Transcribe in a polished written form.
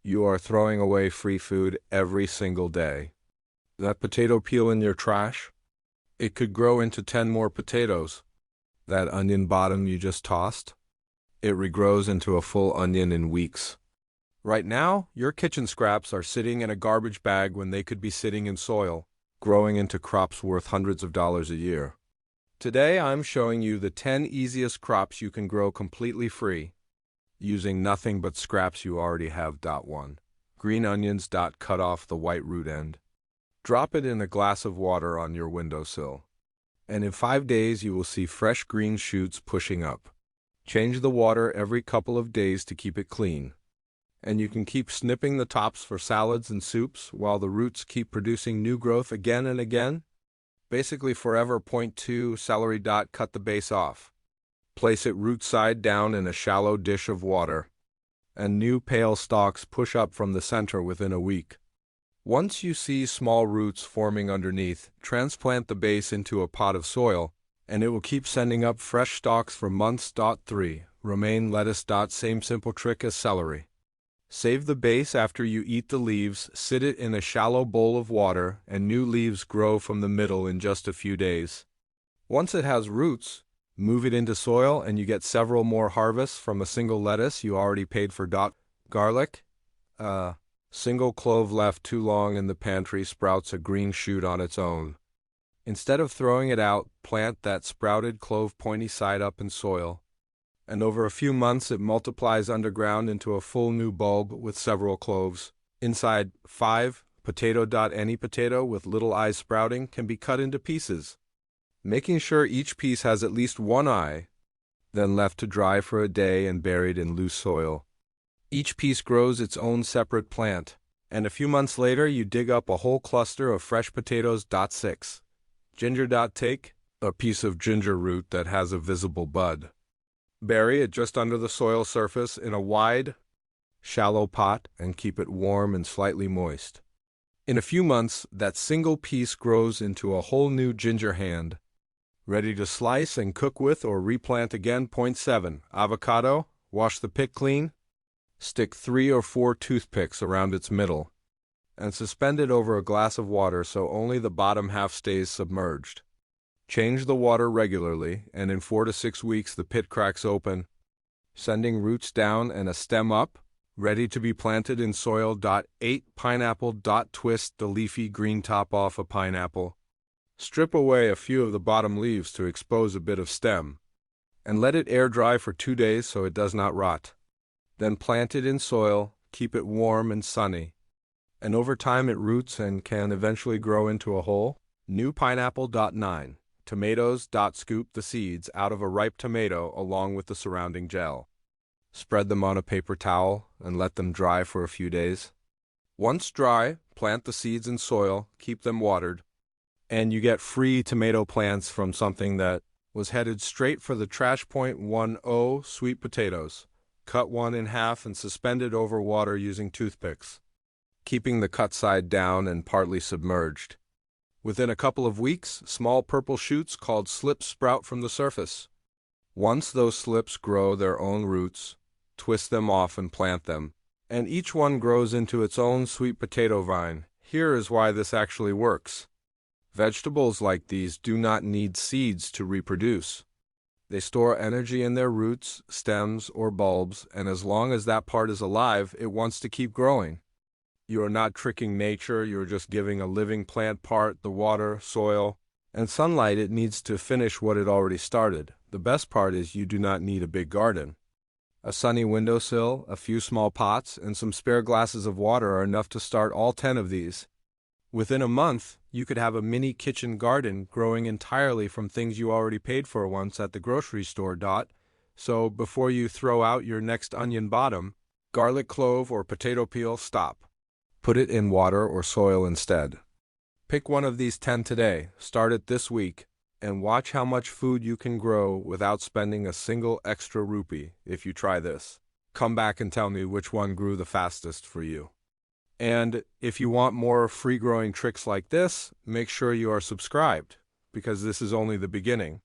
You are throwing away free food every single day. That potato peel in your trash? It could grow into 10 more potatoes. That onion bottom you just tossed? It regrows into a full onion in weeks. Right now, your kitchen scraps are sitting in a garbage bag when they could be sitting in soil, growing into crops worth hundreds of dollars a year. Today, I'm showing you the 10 easiest crops you can grow completely free, using nothing but scraps you already have. 1. Green onions. Cut off the white root end. Drop it in a glass of water on your windowsill, and in 5 days you will see fresh green shoots pushing up. Change the water every couple of days to keep it clean, and you can keep snipping the tops for salads and soups while the roots keep producing new growth again and again. Basically forever. 2. Celery. Cut the base off. Place it root side down in a shallow dish of water, and new pale stalks push up from the center within a week. Once you see small roots forming underneath, transplant the base into a pot of soil, and it will keep sending up fresh stalks for months. 3. Romaine lettuce. Same simple trick as celery. Save the base after you eat the leaves, sit it in a shallow bowl of water, and new leaves grow from the middle in just a few days. Once it has roots, move it into soil and you get several more harvests from a single lettuce you already paid for. Garlic. Single clove left too long in the pantry sprouts a green shoot on its own. Instead of throwing it out, plant that sprouted clove pointy side up in soil, and over a few months it multiplies underground into a full new bulb with several cloves inside. 5. Potato. Any potato with little eyes sprouting can be cut into pieces, making sure each piece has at least one eye, then left to dry for a day and buried in loose soil. Each piece grows its own separate plant, and a few months later you dig up a whole cluster of fresh potatoes. 6. Ginger. Take a piece of ginger root that has a visible bud. Bury it just under the soil surface in a wide, shallow pot and keep it warm and slightly moist. In a few months, that single piece grows into a whole new ginger hand, ready to slice and cook with or replant again. 7. Avocado. Wash the pick clean. Stick 3 or 4 toothpicks around its middle, and suspend it over a glass of water so only the bottom half stays submerged. Change the water regularly, and in 4 to 6 weeks the pit cracks open, sending roots down and a stem up, ready to be planted in soil. 8. Pineapple. Twist the leafy green top off a pineapple. Strip away a few of the bottom leaves to expose a bit of stem, and let it air dry for 2 days so it does not rot. Then plant it in soil, keep it warm and sunny, and over time it roots and can eventually grow into a whole new pineapple. 9. Tomatoes. Scoop the seeds out of a ripe tomato along with the surrounding gel. Spread them on a paper towel and let them dry for a few days. Once dry, plant the seeds in soil, keep them watered, and you get free tomato plants from something that was headed straight for the trash. 10. Sweet potatoes. Cut one in half and suspend it over water using toothpicks, keeping the cut side down and partly submerged. Within a couple of weeks, small purple shoots called slips sprout from the surface. Once those slips grow their own roots, twist them off and plant them, and each one grows into its own sweet potato vine. Here is why this actually works. Vegetables like these do not need seeds to reproduce. They store energy in their roots, stems, or bulbs, and as long as that part is alive, it wants to keep growing. You are not tricking nature, you are just giving a living plant part the water, soil, and sunlight it needs to finish what it already started. The best part is you do not need a big garden. A sunny windowsill, a few small pots, and some spare glasses of water are enough to start all 10 of these. Within a month, you could have a mini kitchen garden growing entirely from things you already paid for once at the grocery store. So before you throw out your next onion bottom, garlic clove, or potato peel, stop. Put it in water or soil instead. Pick one of these 10 today, start it this week, and watch how much food you can grow without spending a single extra rupee if you try this. Come back and tell me which one grew the fastest for you. And if you want more free growing tricks like this, make sure you are subscribed, because this is only the beginning.